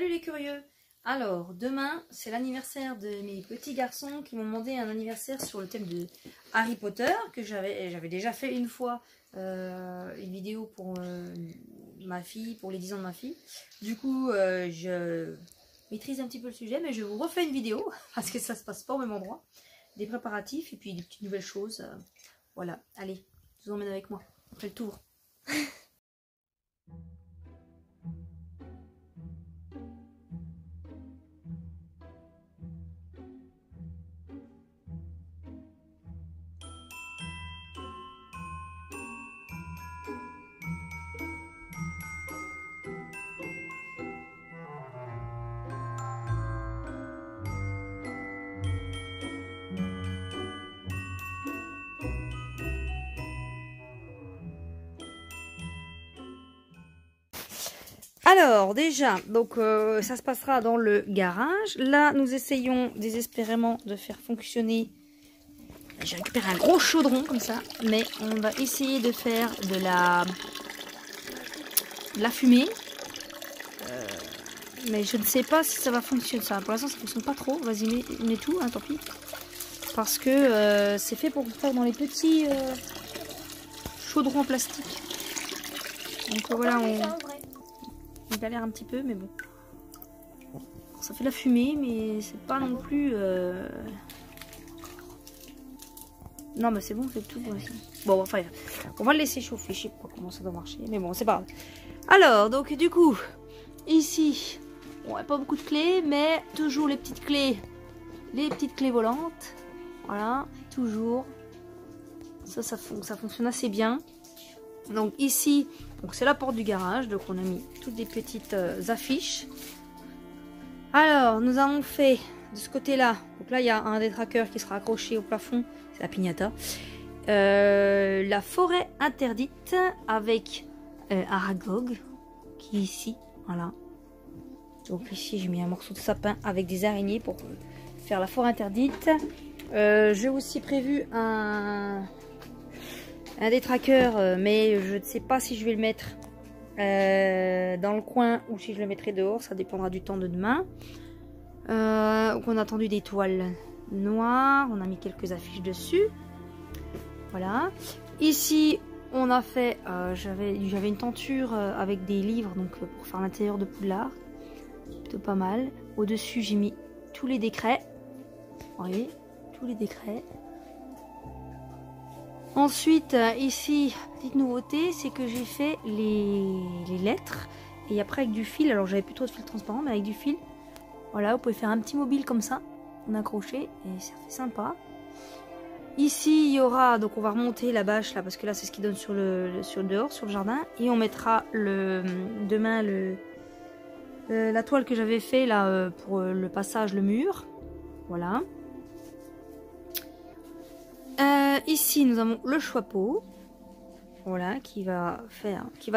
Salut les curieux! Alors, demain, c'est l'anniversaire de mes petits garçons qui m'ont demandé un anniversaire sur le thème de Harry Potter, que j'avais déjà fait une fois une vidéo pour ma fille, pour les 10 ans de ma fille. Du coup, je maîtrise un petit peu le sujet, mais je vous refais une vidéo, parce que ça se passe pas au même endroit. Des préparatifs et puis des petites nouvelles choses. Voilà, allez, je vous emmène avec moi. On fait le tour. Alors déjà, donc ça se passera dans le garage. Là, nous essayons désespérément de faire fonctionner. J'ai récupéré un gros chaudron comme ça, mais on va essayer de faire de la fumée. Mais je ne sais pas si ça va fonctionner. Ça, pour l'instant, ça fonctionne pas trop. Vas-y, mets tout, hein, tant pis. Parce que c'est fait pour faire dans les petits chaudrons en plastique. Donc voilà, on galère un petit peu, mais bon. Ça fait de la fumée, mais c'est pas non plus... Non, mais c'est bon, c'est tout. Bon, enfin, on va le laisser chauffer. Je sais pas comment ça doit marcher, mais bon, c'est pas grave. Alors, donc, du coup, ici, on n'a pas beaucoup de clés, mais toujours les petites clés volantes. Voilà, toujours. Ça fonctionne assez bien. Donc ici, c'est la porte du garage, donc on a mis toutes des petites affiches. Alors, nous avons fait de ce côté-là, donc là il y a un détraqueur qui sera accroché au plafond, c'est la piñata. La forêt interdite avec Aragog, qui est ici, voilà. Donc ici j'ai mis un morceau de sapin avec des araignées pour faire la forêt interdite. J'ai aussi prévu un détraqueur, mais je ne sais pas si je vais le mettre dans le coin ou si je le mettrai dehors, ça dépendra du temps de demain. On a tendu des toiles noires, on a mis quelques affiches dessus. Voilà. Ici, on a fait, j'avais une tenture avec des livres, donc pour faire l'intérieur de Poudlard, plutôt pas mal. Au-dessus, j'ai mis tous les décrets. Vous voyez, tous les décrets. Ensuite, ici, petite nouveauté, c'est que j'ai fait les lettres. Et après avec du fil, alors j'avais plutôt de fil transparent, mais avec du fil. Voilà, vous pouvez faire un petit mobile comme ça, on accroche et ça fait sympa. Ici, il y aura, donc on va remonter la bâche là, parce que là c'est ce qui donne sur le dehors, sur le jardin. Et on mettra demain la toile que j'avais fait là pour le passage, le mur. Voilà. Ici, nous avons le choix-pot, voilà, qui va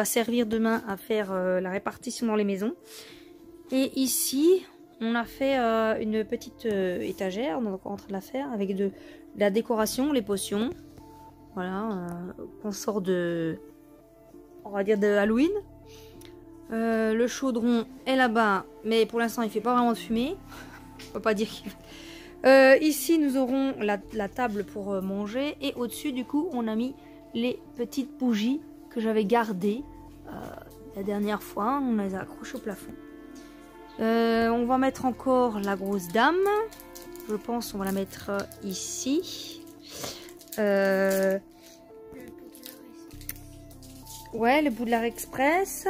servir demain à faire la répartition dans les maisons. Et ici, on a fait une petite étagère, on est encore en train de la faire, avec de la décoration, les potions, voilà, qu'on sort on va dire de Halloween. Le chaudron est là-bas, mais pour l'instant, il fait pas vraiment de fumée. On peut pas dire qu'il... ici nous aurons la table pour manger et au-dessus du coup on a mis les petites bougies que j'avais gardées la dernière fois, on les a accrochées au plafond. On va mettre encore la grosse dame, je pense on va la mettre ici. Ouais, le Poudlard Express.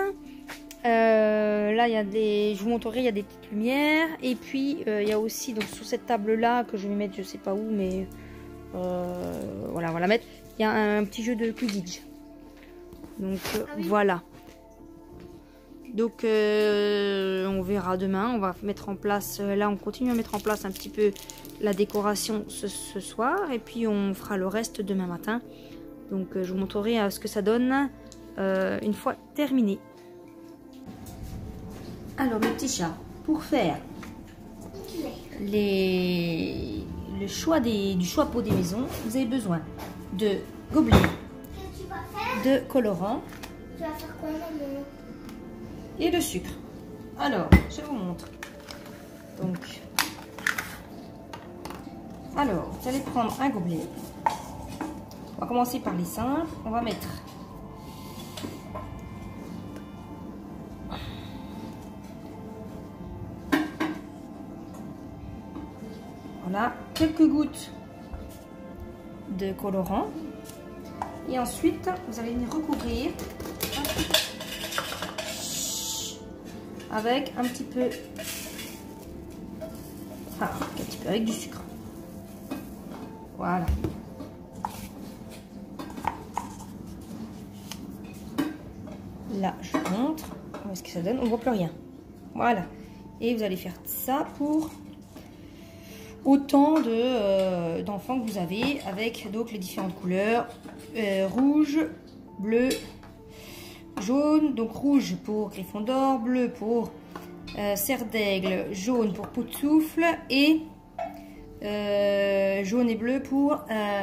Là il y a je vous montrerai, il y a des petites lumières et puis il y a aussi donc sur cette table là que je vais mettre je sais pas où, mais voilà, on va la mettre. Il y a un petit jeu de Quidditch, donc oui. Voilà, donc on verra demain. On va mettre en place, là on continue à mettre en place un petit peu la décoration ce soir et puis on fera le reste demain matin. Donc je vous montrerai ce que ça donne une fois terminé. Alors mes petits chats, pour faire le choix du choix-pot des maisons, vous avez besoin de gobelets, de colorants Tu vas faire quoi, maman? et de sucre. Alors, je vous montre. Donc, alors, vous allez prendre un gobelet. On va commencer par les simples. On va mettre voilà, quelques gouttes de colorant. Et ensuite, vous allez venir recouvrir avec un petit peu, avec du sucre. Voilà. Là, je vous montre. Où est-ce que ça donne? On ne voit plus rien. Voilà. Et vous allez faire ça pour autant d'enfants que vous avez, avec donc les différentes couleurs. Rouge, bleu, jaune. Donc rouge pour Gryffondor, bleu pour Serre d'Aigle, jaune pour Pout-de-Souffle et jaune et bleu pour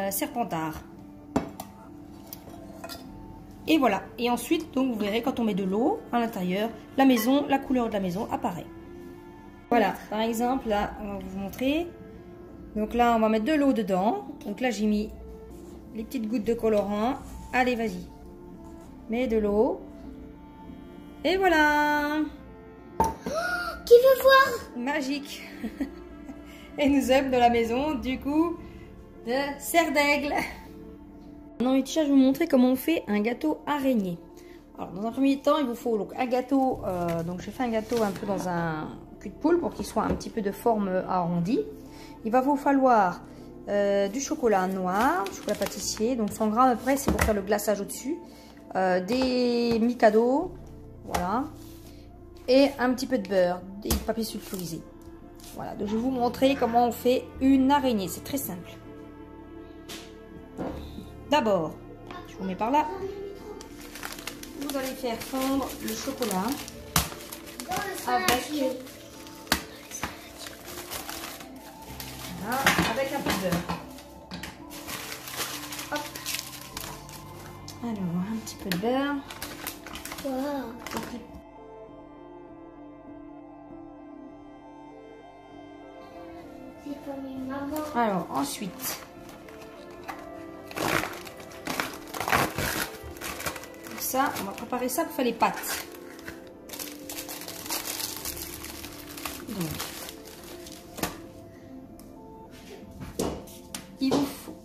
Serpentard. Et voilà. Et ensuite, donc vous verrez quand on met de l'eau à l'intérieur, la maison, la couleur de la maison apparaît. Voilà. Par exemple, là, on va vous montrer. Donc là, on va mettre de l'eau dedans. Donc là, j'ai mis les petites gouttes de colorant. Allez, vas-y. Mets de l'eau. Et voilà. Qui veut voir? Magique. Et nous sommes dans la maison, du coup, de Serre d'Aigle. Maintenant, je vais vous montrer comment on fait un gâteau araignée. Alors, dans un premier temps, il vous faut donc un gâteau. Donc, j'ai fait un gâteau un peu dans un cul de poule pour qu'il soit un petit peu de forme arrondie. Il va vous falloir du chocolat noir, du chocolat pâtissier, donc 100 grammes après, c'est pour faire le glaçage au-dessus. Des Mikado, voilà. Et un petit peu de beurre, et du papier sulfurisé. Voilà, donc je vais vous montrer comment on fait une araignée, c'est très simple. D'abord, je vous mets par là. Vous allez faire fondre le chocolat avec, voilà, avec un peu de beurre. Hop. Alors, un petit peu de beurre. Wow. Okay. Alors, ensuite, ça, on va préparer ça pour faire les pâtes. Donc, il vous faut.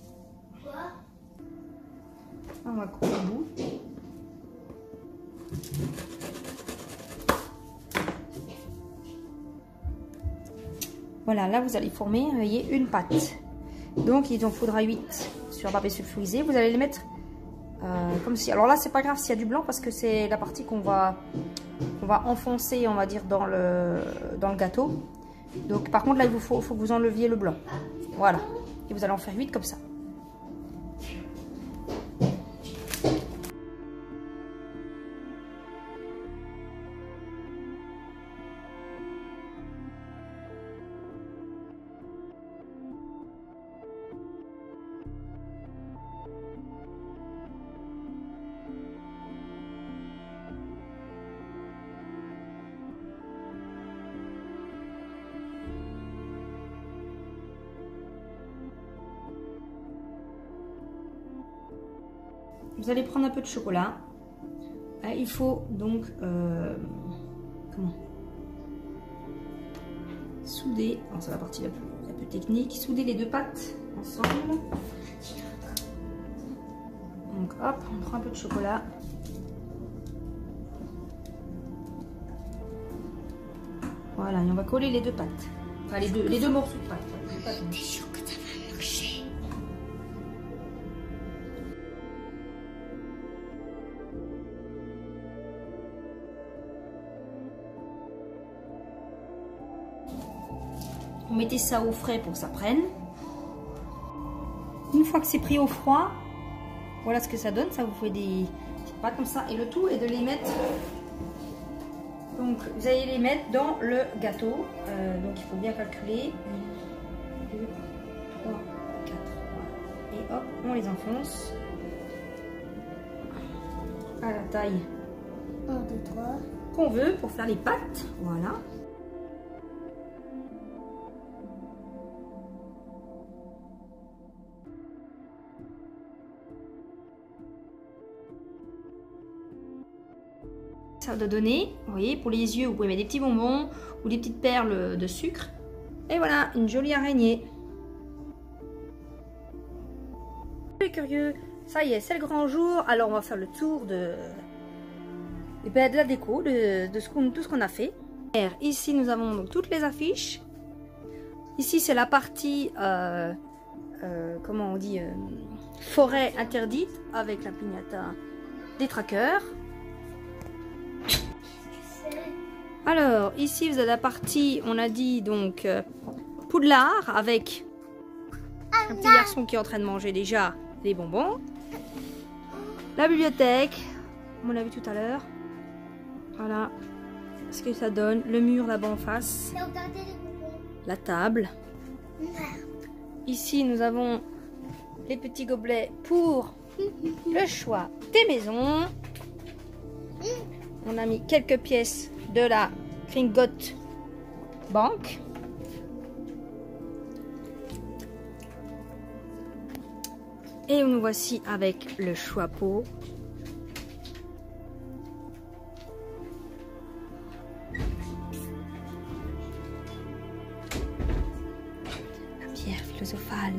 On va couper le bout. Voilà, là vous allez former, voyez, une pâte. Donc il en faudra 8 sur papier sulfurisé. Vous allez les mettre comme si. Alors là, c'est pas grave s'il y a du blanc parce que c'est la partie qu'on va enfoncer, on va dire, dans le gâteau. Donc par contre, là, il faut que vous enleviez le blanc. Voilà. Et vous allez en faire 8 comme ça. Vous allez prendre un peu de chocolat. Il faut donc souder. C'est la partie la plus technique. Souder les deux pâtes ensemble. Donc hop, on prend un peu de chocolat. Voilà, et on va coller les deux pâtes. Enfin les deux morceaux de pâte. T'es sûr que ça va marcher? Vous mettez ça au frais pour que ça prenne. Une fois que c'est pris au froid, voilà ce que ça donne. Ça vous fait des petites pâtes comme ça. Et le tout est de les mettre. Donc vous allez les mettre dans le gâteau. Donc il faut bien calculer. 1, 2, 3, 4. Voilà. Et hop, on les enfonce. À la taille. 1, 2, 3. qu'on veut pour faire les pâtes. Voilà. Ça doit donner, vous voyez, pour les yeux, vous pouvez mettre des petits bonbons ou des petites perles de sucre. Et voilà, une jolie araignée. Curieux, ça y est, c'est le grand jour. Alors on va faire le tour de la déco, de tout ce qu'on a fait. Ici nous avons donc toutes les affiches. Ici c'est la partie comment on dit, forêt interdite avec la piñata des trackers. Alors ici vous avez la partie, on a dit donc Poudlard avec un petit garçon qui est en train de manger déjà des bonbons. La bibliothèque, comme on l'a vu tout à l'heure. Voilà ce que ça donne. Le mur là-bas en face. La table. Ici nous avons les petits gobelets pour le choix des maisons. On a mis quelques pièces de la Gringotts Bank. Et nous voici avec le choix-pot. La pierre philosophale.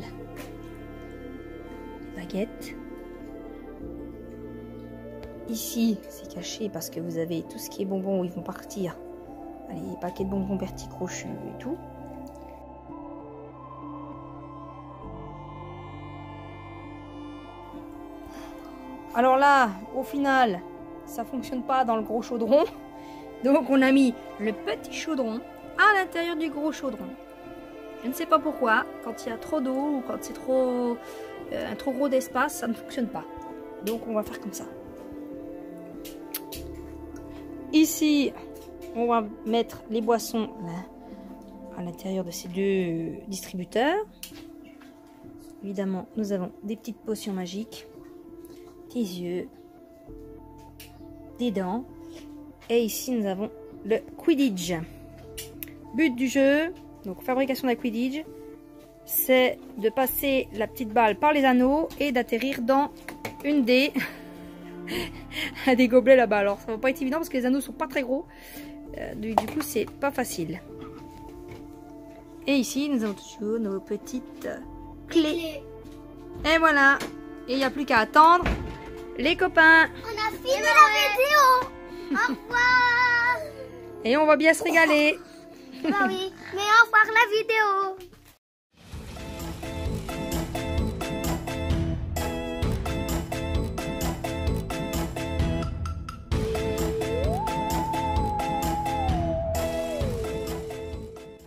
Baguette. Ici, c'est caché parce que vous avez tout ce qui est bonbons où ils vont partir. Allez, paquets de bonbons Bertie Crochu et tout. Alors là, au final, ça fonctionne pas dans le gros chaudron. Donc on a mis le petit chaudron à l'intérieur du gros chaudron. Je ne sais pas pourquoi, quand il y a trop d'eau ou quand c'est trop, un trop gros d'espace, ça ne fonctionne pas. Donc on va faire comme ça. Ici, on va mettre les boissons là, à l'intérieur de ces deux distributeurs. Évidemment, nous avons des petites potions magiques. Des yeux, des dents, et ici nous avons le Quidditch. But du jeu, donc fabrication d'un Quidditch, c'est de passer la petite balle par les anneaux et d'atterrir dans une des gobelets là-bas. Alors ça va pas être évident parce que les anneaux sont pas très gros, du coup c'est pas facile. Et ici nous avons toujours nos petites clés. Et voilà, et il n'y a plus qu'à attendre. Les copains, on a fini la vidéo. Au revoir. Et on va bien se régaler. Bah oui, mais au revoir la vidéo.